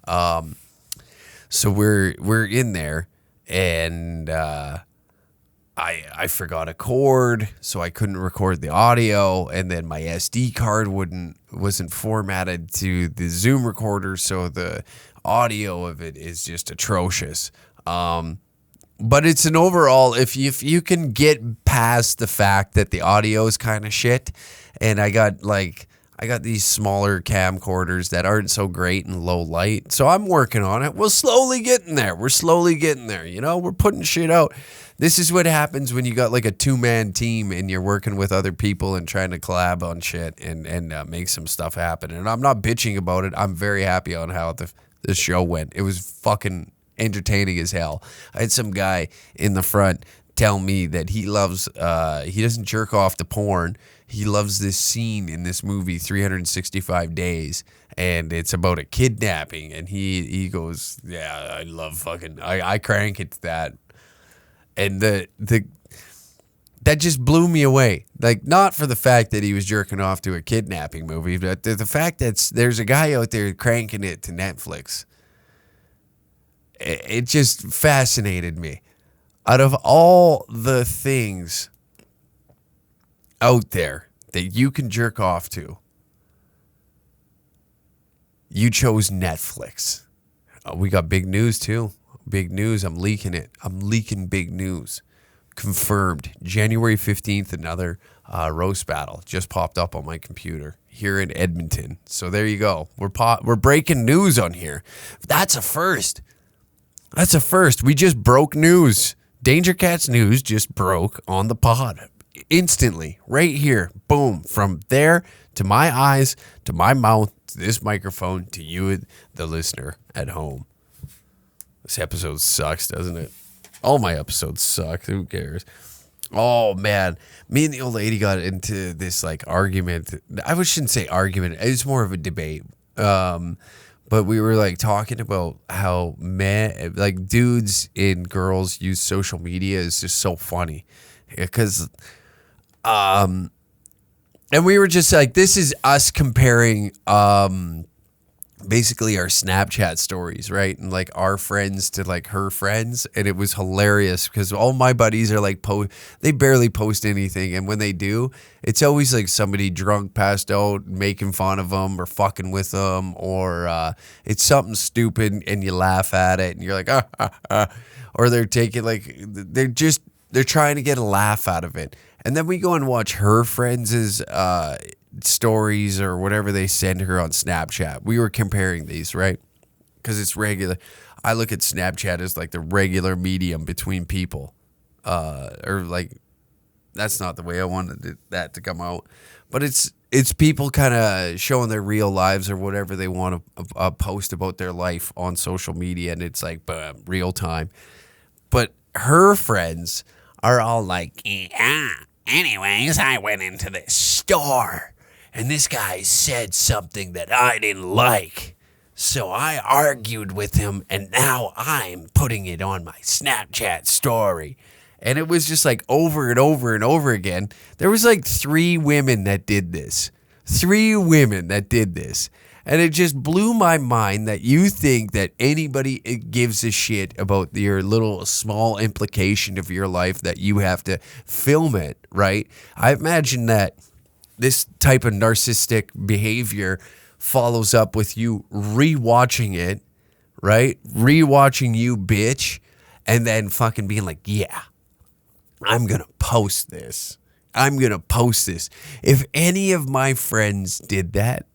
So we're in there, and I forgot a cord, so I couldn't record the audio, and then my SD card wasn't formatted to the Zoom recorder, so the audio of it is just atrocious. But it's an overall, if you can get past the fact that the audio is kind of shit, and I got these smaller camcorders that aren't so great in low light. So I'm working on it. We're slowly getting there. We're putting shit out. This is what happens when you got like a 2-man team and you're working with other people and trying to collab on shit and make some stuff happen. And I'm not bitching about it. I'm very happy on how the show went. It was fucking entertaining as hell. I had some guy in the front tell me that he loves, he doesn't jerk off to porn. He loves this scene in this movie, 365 Days, and it's about a kidnapping. And he goes, yeah, I love fucking, I crank it to that. And that just blew me away. Like, not for the fact that he was jerking off to a kidnapping movie, but the fact that there's a guy out there cranking it to Netflix. It just fascinated me. Out of all the things out there that you can jerk off to, you chose Netflix. We got big news too. Big news. I'm leaking it. I'm leaking big news. Confirmed. January 15th, another roast battle just popped up on my computer here in Edmonton. So there you go. We're breaking news on here. That's a first. That's a first. We just broke news. Danger Cats news just broke on the pod. Instantly. Right here. Boom. From there to my eyes, to my mouth, to this microphone, to you, the listener at home. This episode sucks, doesn't it? All my episodes suck. Who cares? Oh, man. Me and the old lady got into this, like, argument. I shouldn't say argument. It's more of a debate. But we were, like, talking about how dudes and girls use social media is just so funny. Because, and we were just like, this is us comparing, basically our Snapchat stories, right? And like our friends to like her friends. And it was hilarious because all my buddies are like, they barely post anything. And when they do, it's always like somebody drunk, passed out, making fun of them or fucking with them. Or it's something stupid and you laugh at it and you're like, or they're taking like, they're trying to get a laugh out of it. And then we go and watch her friends' stories or whatever they send her on Snapchat. We were comparing these, right? Because it's regular. I look at Snapchat as like the regular medium between people. Or like, that's not the way I wanted that to come out. But it's people kind of showing their real lives or whatever they want to post about their life on social media. And it's like, real time. But her friends are all like, anyways, I went into this store and this guy said something that I didn't like. So I argued with him and now I'm putting it on my Snapchat story. And it was just like over and over and over again. There was like 3 women that did this. 3 women that did this. And it just blew my mind that you think that anybody gives a shit about your little small implication of your life that you have to film it, right? I imagine that this type of narcissistic behavior follows up with you rewatching it, right? Rewatching you, bitch, and then fucking being like, yeah, I'm going to post this. I'm going to post this. If any of my friends did that,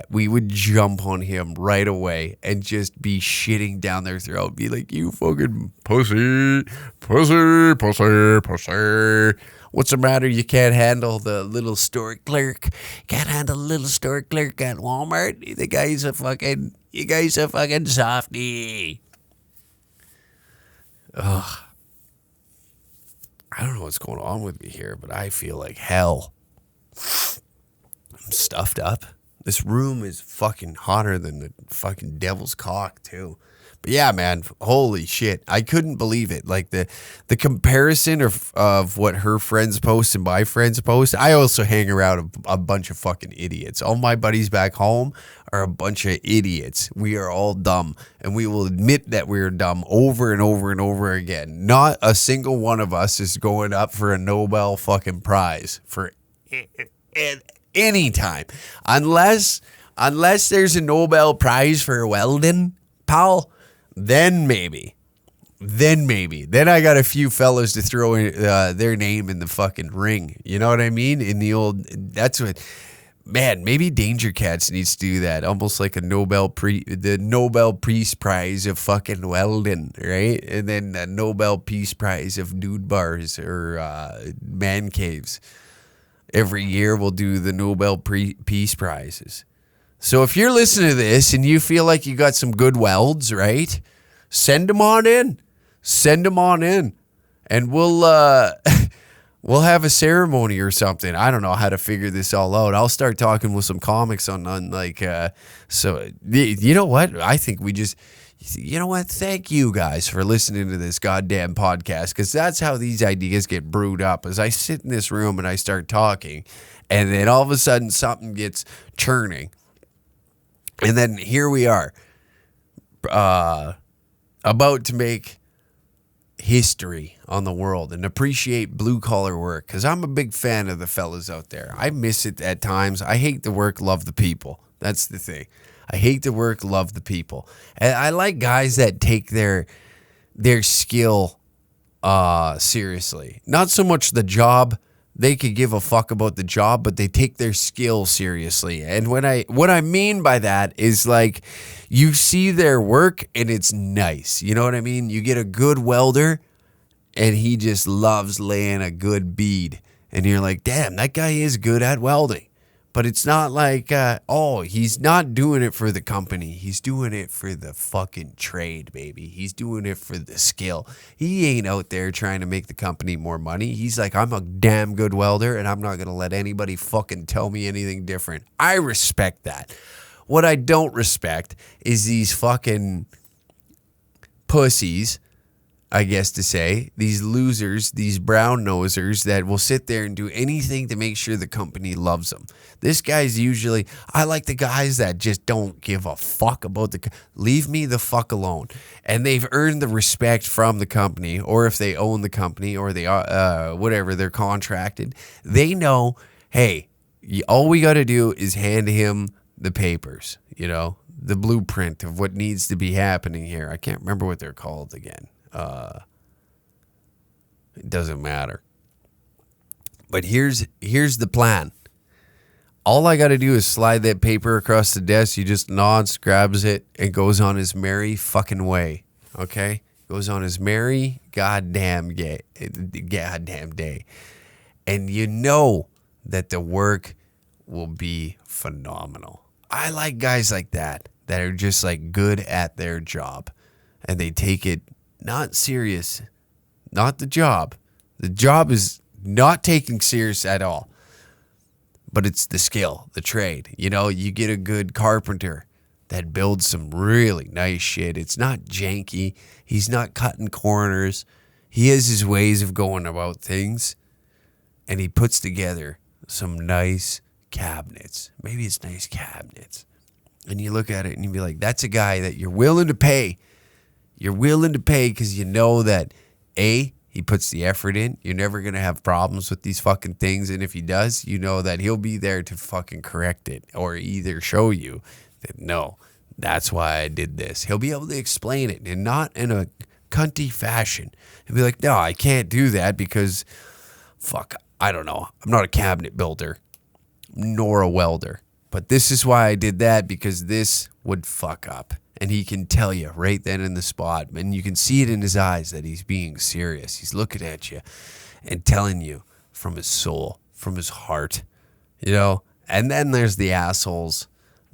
we would jump on him right away and just be shitting down their throat. Be like, you fucking pussy, pussy, pussy, pussy. What's the matter? You can't handle the little store clerk? Can't handle the little store clerk at Walmart? You guys are fucking softy. Ugh. I don't know what's going on with me here, but I feel like hell. I'm stuffed up. This room is fucking hotter than the fucking devil's cock, too. But yeah, man, holy shit. I couldn't believe it. Like the comparison of what her friends post and my friends post. I also hang around a bunch of fucking idiots. All my buddies back home are a bunch of idiots. We are all dumb. And we will admit that we're dumb over and over and over again. Not a single one of us is going up for a Nobel fucking prize for any time. Unless there's a Nobel Prize for welding, pal. then maybe. Then I got a few fellas to throw their name in the fucking ring. You know what I mean? In the old, that's what, man, maybe Danger Cats needs to do that. Almost like the Nobel Peace Prize of fucking welding, right? And then the Nobel Peace Prize of nude bars or man caves. Every year we'll do the Nobel Peace Prizes. So if you're listening to this and you feel like you got some good welds, right? Send them on in. And we'll we'll have a ceremony or something. I don't know how to figure this all out. I'll start talking with some comics on like, so you know what? I think we just, you know what? Thank you guys for listening to this goddamn podcast, because that's how these ideas get brewed up. As I sit in this room and I start talking, and then all of a sudden something gets churning. And then here we are, about to make history on the world and appreciate blue collar work, because I'm a big fan of the fellas out there. I miss it at times. I hate the work, love the people. That's the thing. I hate the work, love the people. And I like guys that take their skill seriously. Not so much the job. They could give a fuck about the job, but they take their skill seriously. And what I mean by that is, like, you see their work and it's nice. You know what I mean? You get a good welder and he just loves laying a good bead. And you're like, damn, that guy is good at welding. But it's not like, he's not doing it for the company. He's doing it for the fucking trade, baby. He's doing it for the skill. He ain't out there trying to make the company more money. He's like, I'm a damn good welder, and I'm not going to let anybody fucking tell me anything different. I respect that. What I don't respect is these fucking pussies, I guess to say, these losers, these brown nosers that will sit there and do anything to make sure the company loves them. This guy's usually, I like the guys that just don't give a fuck about leave me the fuck alone. And they've earned the respect from the company, or if they own the company, or they whatever, they're contracted. They know, hey, all we got to do is hand him the papers, you know, the blueprint of what needs to be happening here. I can't remember what they're called again. It doesn't matter. But here's the plan. All I got to do is slide that paper across the desk. He just nods, grabs it, and goes on his merry fucking way. Okay? Goes on his merry goddamn day. And you know that the work will be phenomenal. I like guys like that are just like good at their job. And they take it not serious, not the job. The job is not taken serious at all. But it's the skill, the trade. You know, you get a good carpenter that builds some really nice shit. It's not janky. He's not cutting corners. He has his ways of going about things. And he puts together some nice cabinets. Maybe it's nice cabinets. And you look at it and you be like, that's a guy that you're willing to pay. You're willing to pay because you know that, A, he puts the effort in. You're never going to have problems with these fucking things. And if he does, you know that he'll be there to fucking correct it, or either show you that, no, that's why I did this. He'll be able to explain it, and not in a cunty fashion. He'll be like, no, I can't do that because, fuck, I don't know. I'm not a cabinet builder nor a welder. But this is why I did that, because this would fuck up. And he can tell you right then in the spot. And you can see it in his eyes that he's being serious. He's looking at you and telling you from his soul, from his heart, you know. And then there's the assholes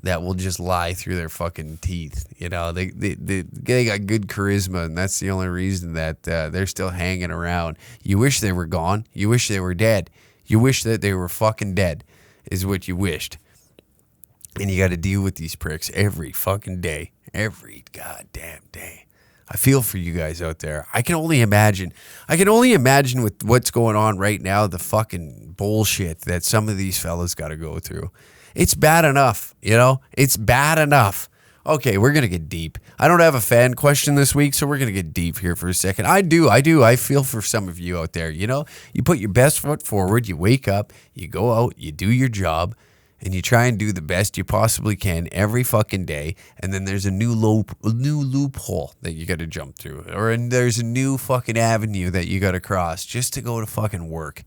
that will just lie through their fucking teeth. You know, they got good charisma, and that's the only reason that they're still hanging around. You wish they were gone. You wish they were dead. You wish that they were fucking dead is what you wished. And you got to deal with these pricks every fucking day. Every goddamn day. I feel for you guys out there. I can only imagine with what's going on right now, the fucking bullshit that some of these fellas got to go through. It's bad enough, you know? It's bad enough. Okay, we're going to get deep. I don't have a fan question this week, so we're going to get deep here for a second. I do. I feel for some of you out there. You know, you put your best foot forward, you wake up, you go out, you do your job, and you try and do the best you possibly can every fucking day, and then there's a new loophole that you got to jump through, there's a new fucking avenue that you got to cross just to go to fucking work.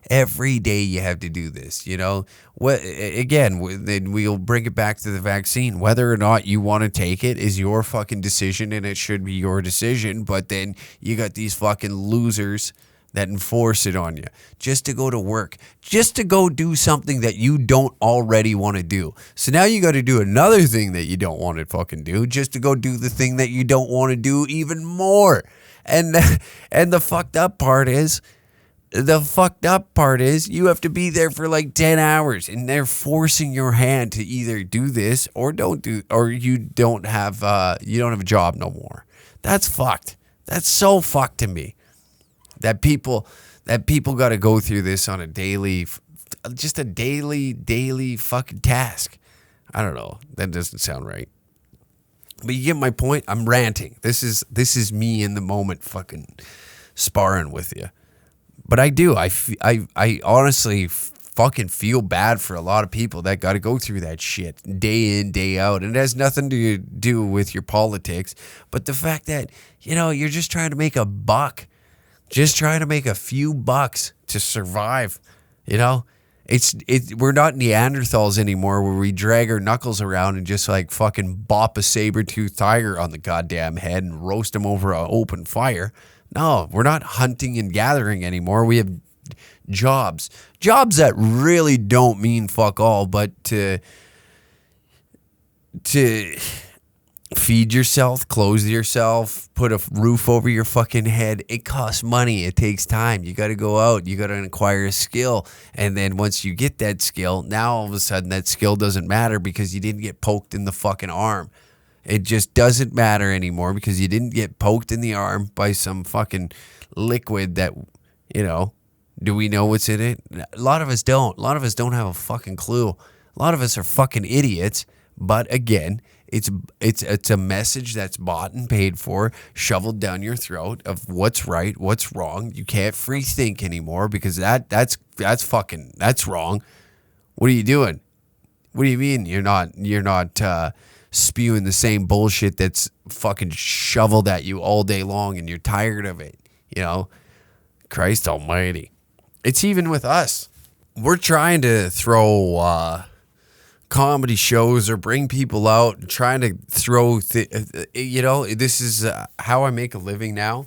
Every day you have to do this, you know. What again? Then we'll bring it back to the vaccine. Whether or not you want to take it is your fucking decision, and it should be your decision. But then you got these fucking losers that enforce it on you just to go to work, just to go do something that you don't already want to do. So now you got to do another thing that you don't want to fucking do, just to go do the thing that you don't want to do even more. And the fucked up part is you have to be there for like 10 hours, and they're forcing your hand to either do this or you don't have a job no more. That's fucked. That's so fucked to me. That people got to go through this on a daily fucking task. I don't know. That doesn't sound right. But you get my point. I'm ranting. This is me in the moment fucking sparring with you. But I do. I honestly fucking feel bad for a lot of people that got to go through that shit day in, day out. And it has nothing to do with your politics. But the fact that, you know, you're just trying to make a buck. Just trying to make a few bucks to survive, you know? We're not Neanderthals anymore where we drag our knuckles around and just like fucking bop a saber-toothed tiger on the goddamn head and roast him over an open fire. No, we're not hunting and gathering anymore. We have jobs that really don't mean fuck all, but to feed yourself, clothe yourself, put a roof over your fucking head. It costs money. It takes time. You got to go out. You got to acquire a skill. And then once you get that skill, now all of a sudden that skill doesn't matter because you didn't get poked in the fucking arm. It just doesn't matter anymore because you didn't get poked in the arm by some fucking liquid that, you know, do we know what's in it? A lot of us don't. A lot of us don't have a fucking clue. A lot of us are fucking idiots. But again, it's a message that's bought and paid for, shoveled down your throat of what's right, what's wrong. You can't free think anymore because that's wrong. What are you doing? What do you mean you're not spewing the same bullshit that's fucking shoveled at you all day long and you're tired of it? You know, Christ Almighty. It's even with us. We're trying to throw comedy shows or bring people out and trying to throw this is how I make a living now.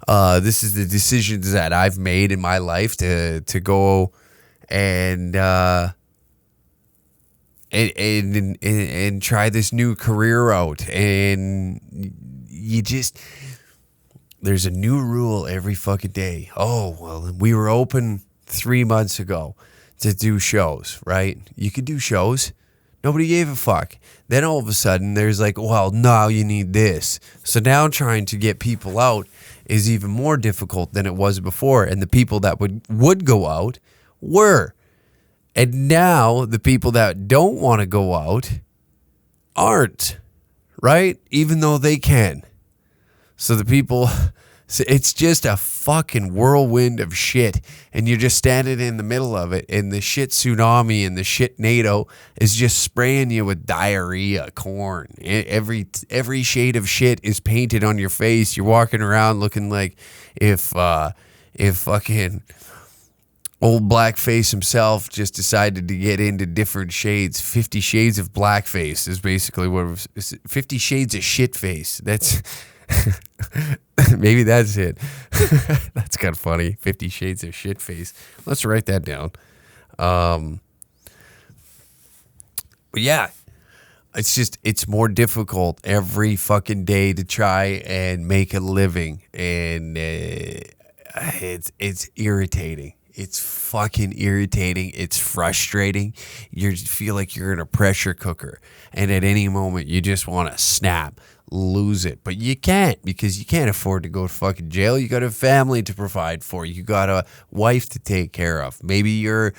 This is the decisions that I've made in my life to go and try this new career out. And there's a new rule every fucking day. Oh, well, we were open 3 months ago to do shows, right? You could do shows. Nobody gave a fuck. Then all of a sudden, there's like, well, now you need this. So now trying to get people out is even more difficult than it was before. And the people that would go out were. And now the people that don't want to go out aren't, right? Even though they can. So the people... So it's just a fucking whirlwind of shit, and you're just standing in the middle of it, and the shit tsunami and the shit NATO is just spraying you with diarrhea, corn. Every shade of shit is painted on your face. You're walking around looking like if fucking old blackface himself just decided to get into different shades. 50 Shades of Blackface is basically what it was. 50 Shades of Shitface. That's... Maybe that's it. That's kind of funny. 50 Shades of Shitface. Let's write that down. But yeah, it's more difficult every fucking day to try and make a living, and it's irritating. It's fucking irritating. It's frustrating. You feel like you're in a pressure cooker, and at any moment you just want to snap, lose it. But you can't, because you can't afford to go to fucking jail. You got a family to provide for. You got a wife to take care of. Maybe your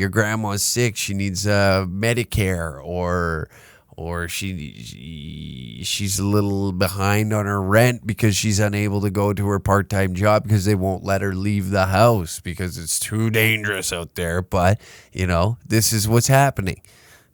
grandma's sick. She needs Medicare or or she's a little behind on her rent because she's unable to go to her part-time job because they won't let her leave the house because it's too dangerous out there. But, this is what's happening.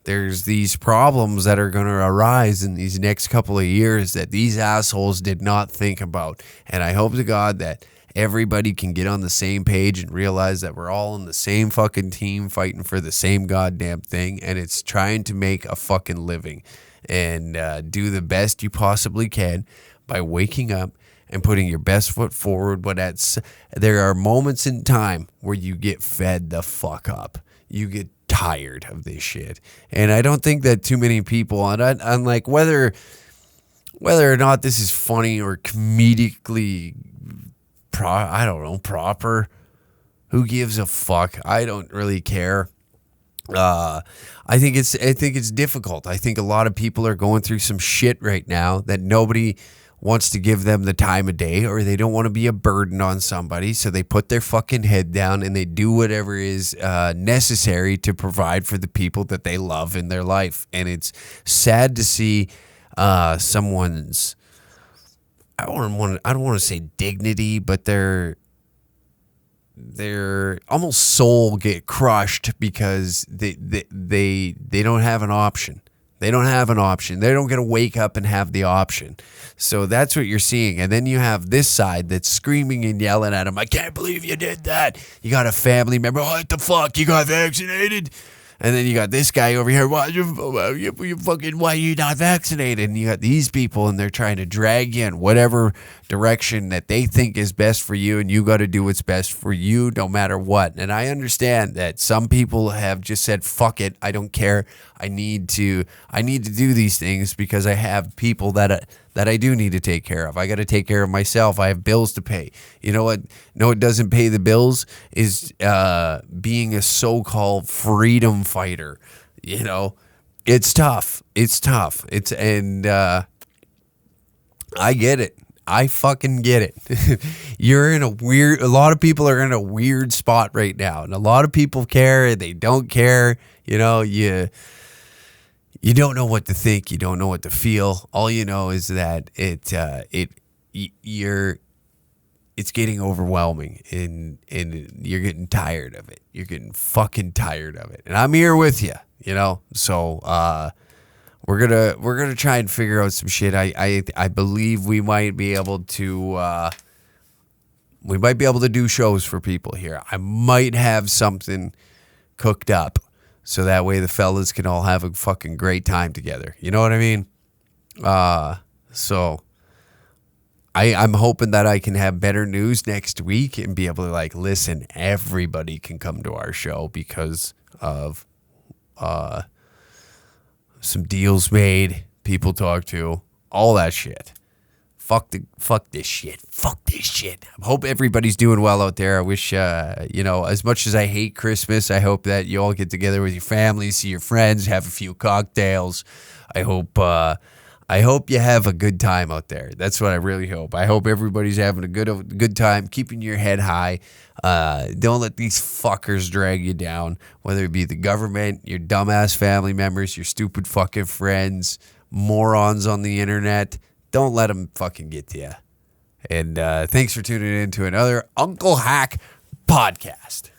There's these problems that are going to arise in these next couple of years that these assholes did not think about. And I hope to God that everybody can get on the same page and realize that we're all in the same fucking team fighting for the same goddamn thing, and it's trying to make a fucking living and do the best you possibly can by waking up and putting your best foot forward. But there are moments in time where you get fed the fuck up. You get tired of this shit. And I don't think that too many people, and like whether or not this is funny or comedically proper. Who gives a fuck? I don't really care. I think it's difficult. I think a lot of people are going through some shit right now that nobody wants to give them the time of day, or they don't want to be a burden on somebody. So they put their fucking head down and they do whatever is necessary to provide for the people that they love in their life. And it's sad to see someone's, I don't want to say dignity, but their almost soul get crushed because they don't have an option. They don't have an option. They don't get to wake up and have the option. So that's what you're seeing. And then you have this side that's screaming and yelling at them, I can't believe you did that. You got a family member, what the fuck, you got vaccinated? And then you got this guy over here, why are you not vaccinated? And you got these people, and they're trying to drag you in whatever direction that they think is best for you, and you got to do what's best for you no matter what. And I understand that some people have just said, fuck it, I don't care. I need to do these things because I have people that I do need to take care of. I got to take care of myself. I have bills to pay. You know what? No, it doesn't pay the bills is being a so-called freedom fighter. It's tough. I get it. I fucking get it. A lot of people are in a weird spot right now, and a lot of people care and they don't care. You don't know what to think. You don't know what to feel. All you know is that it's getting overwhelming, and you're getting tired of it. You're getting fucking tired of it. And I'm here with you, So we're gonna try and figure out some shit. I believe we might be able to do shows for people here. I might have something cooked up, so that way the fellas can all have a fucking great time together. You know what I mean? So I'm hoping that I can have better news next week and be able to listen, everybody can come to our show because of some deals made, people talk to, all that shit. Fuck this shit. I hope everybody's doing well out there. I wish, as much as I hate Christmas, I hope that you all get together with your family, see your friends, have a few cocktails. I hope you have a good time out there. That's what I really hope. I hope everybody's having a good time, keeping your head high. Don't let these fuckers drag you down, whether it be the government, your dumbass family members, your stupid fucking friends, morons on the internet. Don't let them fucking get to you. And thanks for tuning in to another Uncle Hack podcast.